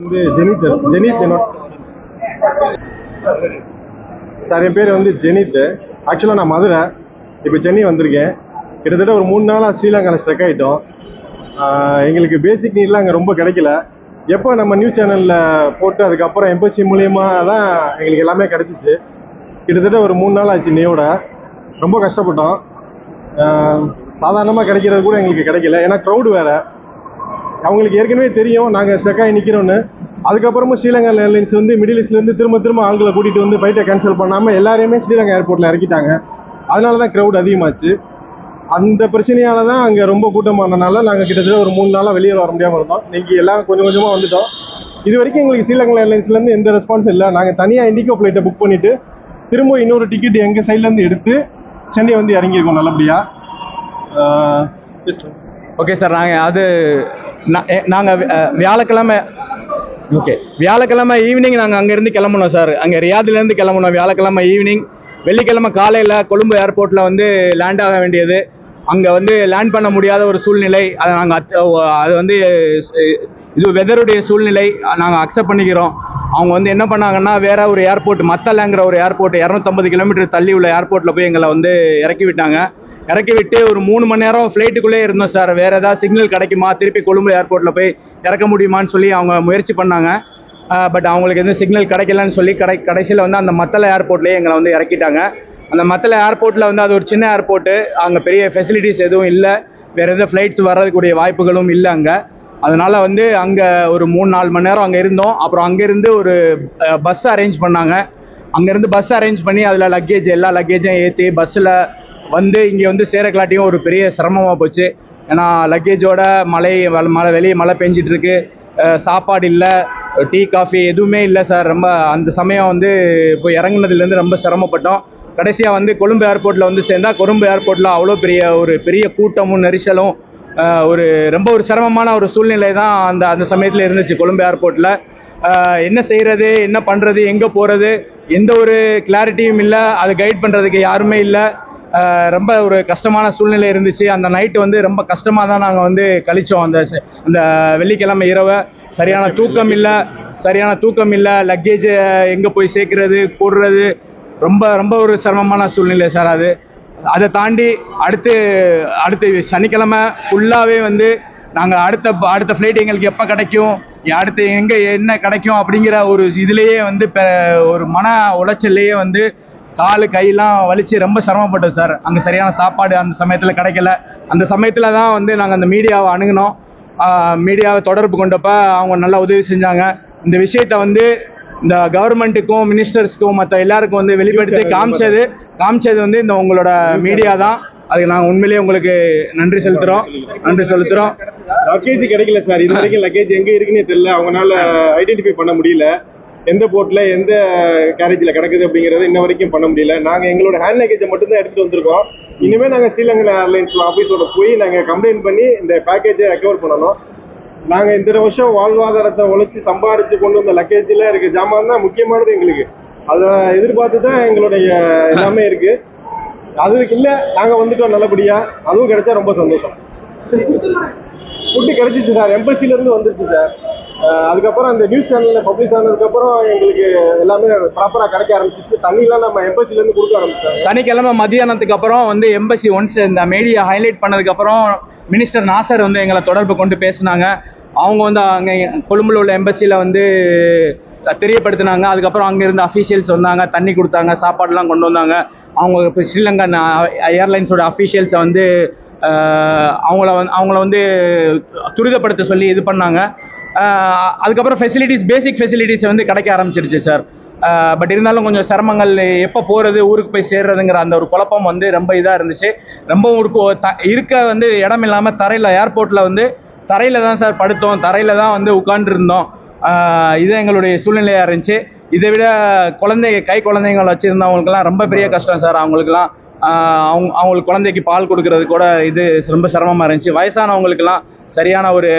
வந்து zenith zenith sir, என் பேர் வந்து ஜெனித். ஆக்சுவலாக நான் மதுரை, இப்போ சென்னை வந்திருக்கேன். கிட்டத்தட்ட ஒரு 3 நாளாக ஸ்ரீலங்காவில் ஸ்ட்ரக் ஆகிட்டோம். எங்களுக்கு பேசிக் நீட்லாம் அங்கே ரொம்ப கிடைக்கல. எப்போ நம்ம நியூஸ் சேனலில் போட்டு அதுக்கப்புறம் எம்பசி மூலியமாக தான் எங்களுக்கு எல்லாமே கிடச்சிச்சு. கிட்டத்தட்ட ஒரு 3 நாள் ஆச்சு இன்னையோட. ரொம்ப கஷ்டப்பட்டோம். சாதாரணமாக கிடைக்கிறது கூட எங்களுக்கு கிடைக்கல. ஏன்னா க்ரௌடு வேறு. அவங்களுக்கு ஏற்கனவே தெரியும் நாங்கள் ஸ்ட்ரக் ஆகி நிற்கிறோன்னு. அதுக்கப்புறமும் ஸ்ரீலங்கா ஏர்லைன்ஸ் வந்து மிடில் ஈஸ்ட்லேருந்து திரும்ப ஆள்களை கூட்டிகிட்டு வந்து ஃப்ளைட்டை கேன்சல் பண்ணாமல் எல்லாரையுமே ஸ்ரீலங்கா ஏர்போர்ட்டில் இறக்கிட்டாங்க. அதனால தான் க்ரௌட் அதிகமாச்சு. அந்த பிரச்சனையால தான் அங்கே ரொம்ப கூட்டமானதுனால நாங்கள் கிட்டத்தட்ட ஒரு 3 நாளாக வெளியே வர முடியாமல் இருந்தோம். இன்றைக்கி எல்லாம் கொஞ்சம் கொஞ்சமாக வந்துட்டோம். இது வரைக்கும் எங்களுக்கு ஸ்ரீலங்கா ஏர்லைன்ஸ்லேருந்து எந்த ரெஸ்பான்ஸ் இல்லை. நாங்கள் தனியாக இண்டிகோ ஃப்ளைட்டை புக் பண்ணிவிட்டு திரும்ப இன்னொரு டிக்கெட் எங்கள் சைட்லேருந்து எடுத்து சென்னை வந்து இறங்கியிருக்கோம் நல்லபடியாக. ஓகே சார், நாங்கள் வியாழக்கிழமை ஈவினிங் நாங்கள் அங்கேருந்து கிளம்பணும் சார். அங்கே ரியாத்லேருந்து கிளம்பணும் வியாழக்கிழமை ஈவினிங். வெள்ளிக்கிழமை காலையில் கொழும்பு ஏர்போர்ட்டில் வந்து லேண்ட் ஆக வேண்டியது. அங்கே வந்து லேண்ட் பண்ண முடியாத ஒரு சூழ்நிலை. அது வந்து இது வெதருடைய சூழ்நிலை. நாங்கள் அக்செப்ட் பண்ணிக்கிறோம். அவங்க வந்து என்ன பண்ணாங்கன்னா, வேற ஒரு ஏர்போர்ட், மத்தலங்கிற ஒரு ஏர்போர்ட் 250 கிலோமீட்டர் தள்ளி உள்ள ஏர்போர்ட்டில் போய் எங்களை வந்து இறக்கி விட்டாங்க. இறக்கி விட்டு ஒரு 3 மணி நேரம் ஃப்ளைட்டுக்குள்ளே இருந்தோம் சார். வேறு ஏதாவது சிக்னல் கிடைக்குமா, திருப்பி கொழும்பு ஏர்போர்ட்டில் போய் இறக்க முடியுமான்னு சொல்லி அவங்க முயற்சி பண்ணாங்க. பட் அவங்களுக்கு எதுவும் சிக்னல் கிடைக்கலன்னு சொல்லி கடைசியில் வந்து அந்த மத்தள ஏர்போர்ட்லேயே எங்களை வந்து இறக்கிட்டாங்க. அந்த மத்தள ஏர்போர்ட்டில் வந்து அது ஒரு சின்ன ஏர்போர்ட்டு. அங்கே பெரிய ஃபெசிலிட்டிஸ் எதுவும் இல்லை. வேறு எதுவும் ஃப்ளைட்ஸ் வர்றதுக்குரிய வாய்ப்புகளும் இல்லை அங்கே. அதனால் வந்து அங்கே ஒரு 3-4 மணி நேரம் அங்கே இருந்தோம். அப்புறம் அங்கேருந்து ஒரு பஸ் அரேஞ்ச் பண்ணாங்க. அங்கேருந்து பஸ் அரேஞ்ச் பண்ணி அதில் எல்லா லக்கேஜும் ஏற்றி பஸ்ஸில் வந்து இங்கே வந்து சேரக்கலாட்டியும் ஒரு பெரிய சிரமமாக போச்சு. ஏன்னா லக்கேஜோட வெளியே மழை பெஞ்சிட்டு இருக்கு. சாப்பாடு இல்லை, டீ காஃபி எதுவுமே இல்லை சார். ரொம்ப அந்த சமயம் வந்து இப்போ இறங்குனதுலேருந்து ரொம்ப சிரமப்பட்டோம். கடைசியாக வந்து கொழும்பு ஏர்போர்ட்டில் வந்து சேர்ந்தா கொழும்பு ஏர்போர்ட்டில் அவ்வளோ பெரிய கூட்டமும் நெரிசலும் ரொம்ப ஒரு சிரமமான ஒரு சூழ்நிலை தான் அந்த சமயத்தில் இருந்துச்சு கொழும்பு ஏர்போர்ட்டில். என்ன செய்கிறது, என்ன பண்ணுறது, எங்கே போகிறது, எந்த ஒரு கிளாரிட்டியும் இல்லை. அது கைட் பண்ணுறதுக்கு யாருமே இல்லை. ரொம்ப ஒரு கஷ்டமான சூழ்நிலை இருந்துச்சு. அந்த நைட்டு வந்து ரொம்ப கஷ்டமாக தான் நாங்கள் வந்து கழித்தோம். அந்த வெள்ளிக்கிழமை இரவை சரியான தூக்கம் இல்லை. லக்கேஜ் எங்கே போய் சேர்க்கறது, போடுறது, ரொம்ப ஒரு சிரமமான சூழ்நிலை சார். அதை தாண்டி அடுத்து சனிக்கிழமை ஃபுல்லாகவே வந்து நாங்கள் அடுத்த ஃப்ளைட் எங்களுக்கு எப்போ கிடைக்கும், அடுத்து எங்கே என்ன கிடைக்கும் அப்படிங்கிற ஒரு இதுலேயே வந்து ஒரு மன உளைச்சல்லையே வந்து காலு கையெல்லாம் வலிச்சு ரொம்ப சிரமப்பட்டோம் சார். அங்கே சரியான சாப்பாடு அந்த சமயத்தில் கிடைக்கல. அந்த சமயத்தில் தான் வந்து நாங்கள் அந்த மீடியாவை அணுகினோம். மீடியாவை தொடர்பு கொண்டப்போ அவங்க நல்லா உதவி செஞ்சாங்க. இந்த விஷயத்தை வந்து இந்த கவர்மெண்ட்டுக்கும் மினிஸ்டர்ஸ்க்கும் மற்ற எல்லாருக்கும் வந்து வெளிப்படுத்தி காமிச்சது வந்து இந்த உங்களோட மீடியா தான். அதுக்கு நாங்கள் உண்மையிலேயே உங்களுக்கு நன்றி செலுத்துகிறோம். லக்கேஜ் கிடைக்கல சார். இது வரைக்கும் லக்கேஜ் எங்கே இருக்குன்னே தெரியல. அவங்களால ஐடென்டிஃபை பண்ண முடியல. எந்த போர்ட்டில் எந்த கேரேஜில் கிடக்குது அப்படிங்கிறது இன்ன வரைக்கும் பண்ண முடியல. நாங்கள் எங்களோட ஹேண்ட் லக்கேஜை மட்டும்தான் எடுத்துகிட்டு வந்திருக்கோம். இனிமேல் நாங்கள் ஸ்ரீலங்கா ஏர்லைன்ஸ் ஆஃபீஸோட போய் நாங்கள் கம்ப்ளைண்ட் பண்ணி இந்த பேக்கேஜை ரெக்கவர் பண்ணணும். நாங்கள் இந்த வருஷம் வாழ்வாதாரத்தை உழைச்சி சம்பாரித்து கொண்டு வந்த லக்கேஜில் இருக்க ஜாமான் தான் முக்கியமானது எங்களுக்கு. அதை எதிர்பார்த்து தான் எங்களுடைய எல்லாமே இருக்குது. அதுக்கு இல்லை, நாங்கள் வந்துட்டோம் நல்லபடியாக. அதுவும் கிடைச்சா ரொம்ப சந்தோஷம். ஃபுட்டு கிடைச்சிச்சு சார். எம்பசிலேருந்து வந்துருச்சு சார். அதுக்கப்புறம் அந்த நியூஸ் சேனலில் பப்ளிஷ் ஆனதுக்கப்புறம் எங்களுக்கு எல்லாமே ப்ராப்பராக கிடைக்க ஆரம்பிச்சிச்சு. தண்ணிலாம் நம்ம எம்பசிலேருந்து கொடுக்க ஆரம்பிச்சோம். சனிக்கிழமை மதியானத்துக்கு அப்புறம் வந்து எம்பசி ஒன்ஸ் இந்த மீடியா ஹைலைட் பண்ணதுக்கப்புறம் மினிஸ்டர் நாசர் வந்து எங்களை தொடர்பு கொண்டு பேசினாங்க. அவங்க வந்து அங்கே கொழும்புல உள்ள எம்பசியில் வந்து தெரியப்படுத்தினாங்க. அதுக்கப்புறம் அங்கேருந்து அஃபீஷியல்ஸ் வந்தாங்க, தண்ணி கொடுத்தாங்க, சாப்பாடுலாம் கொண்டு வந்தாங்க. அவங்க இப்போ ஸ்ரீலங்கா ஏர்லைன்ஸோட அஃபீஷியல்ஸை வந்து அவங்கள வந்து துரிதப்படுத்த சொல்லி இது பண்ணாங்க. அதுக்கப்புறம் பேசிக் ஃபெசிலிட்டிஸ் வந்து கிடைக்க ஆரம்பிச்சிருச்சு சார். பட் இருந்தாலும் கொஞ்சம் சிரமங்கள், எப்போ போகிறது, ஊருக்கு போய் சேர்றதுங்கிற அந்த ஒரு குழப்பம் வந்து ரொம்ப இதாக இருந்துச்சு. ரொம்ப இருக்க வந்து இடம் இல்லாமல் ஏர்போர்ட்டில் வந்து தரையில் தான் சார் படுத்தோம். தரையில் தான் வந்து உட்காந்துருந்தோம். இது எங்களுடைய சூழ்நிலையாக இருந்துச்சு. இதை விட கை குழந்தைங்களை வச்சுருந்தவங்களுக்குலாம் ரொம்ப பெரிய கஷ்டம் சார். அவங்களுக்கு குழந்தைக்கு பால் கொடுக்கறது கூட இது ரொம்ப சிரமமாக இருந்துச்சு. வயசானவங்களுக்கெல்லாம் சரியான ஒரு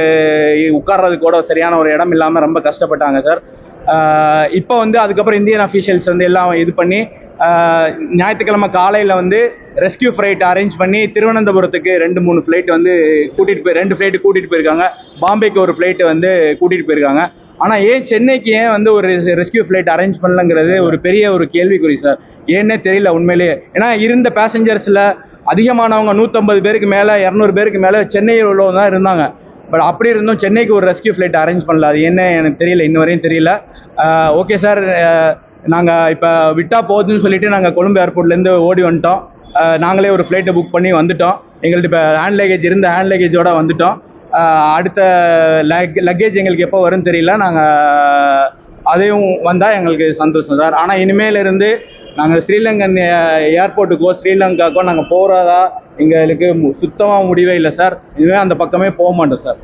உட்கார்றது கூட சரியான ஒரு இடம் இல்லாமல் ரொம்ப கஷ்டப்பட்டாங்க சார். இப்போ வந்து அதுக்கப்புறம் இந்தியன் அஃபீஷியல்ஸ் வந்து எல்லாம் இது பண்ணி ஞாயிற்றுக்கிழமை காலையில் வந்து ரெஸ்கியூ ஃப்ளைட் அரேஞ்ச் பண்ணி திருவனந்தபுரத்துக்கு 2-3 ஃப்ளைட் வந்து 2 ஃப்ளைட்டு கூட்டிகிட்டு போயிருக்காங்க. பாம்பேக்கு ஒரு ஃப்ளைட்டு வந்து கூட்டிகிட்டு போயிருக்காங்க. ஆனால் ஏன் சென்னைக்கு ஏன் வந்து ஒரு ரெஸ்கியூ ஃப்ளைட் அரேஞ்ச் பண்ணலங்கிறது ஒரு பெரிய ஒரு கேள்விக்குறி சார். ஏன்னே தெரியல உண்மையிலேயே. ஏன்னா இருந்த பேசஞ்சர்ஸில் அதிகமானவங்க 150 பேருக்கு மேலே 200 பேருக்கு மேலே சென்னையில் உள்ளவங்க தான் இருந்தாங்க. பட் அப்படி இருந்தும் சென்னைக்கு ஒரு ரெஸ்கியூ ஃப்ளைட் அரேஞ்ச் பண்ணல. அது என்ன எனக்கு தெரியல, இன்ன வரையும் தெரியல. ஓகே சார், நாங்கள் இப்போ விட்டா போகுதுன்னு சொல்லிட்டு நாங்கள் கொழும்பு ஏர்போர்ட்லேருந்து ஓடி வந்துட்டோம். நாங்களே ஒரு ஃப்ளைட்டை புக் பண்ணி வந்துட்டோம். எங்கள்கிட்ட இப்போ ஹேண்ட் லக்கேஜ் இருந்த ஹேண்ட் லக்கேஜோடு வந்துட்டோம். அடுத்த லக்கேஜ் எங்களுக்கு எப்போ வரும்னு தெரியல. நாங்கள் அதையும் வந்தால் எங்களுக்கு சந்தோஷம் சார். ஆனால் இனிமேலிருந்து நாங்கள் ஸ்ரீலங்கன் ஏர்போர்ட்டுக்கோ ஸ்ரீலங்காக்கோ நாங்கள் போகிறதா எங்களுக்கு சுத்தமாக முடிவே இல்லை சார். இனிமேல் அந்த பக்கமே போக மாட்டோம் சார்.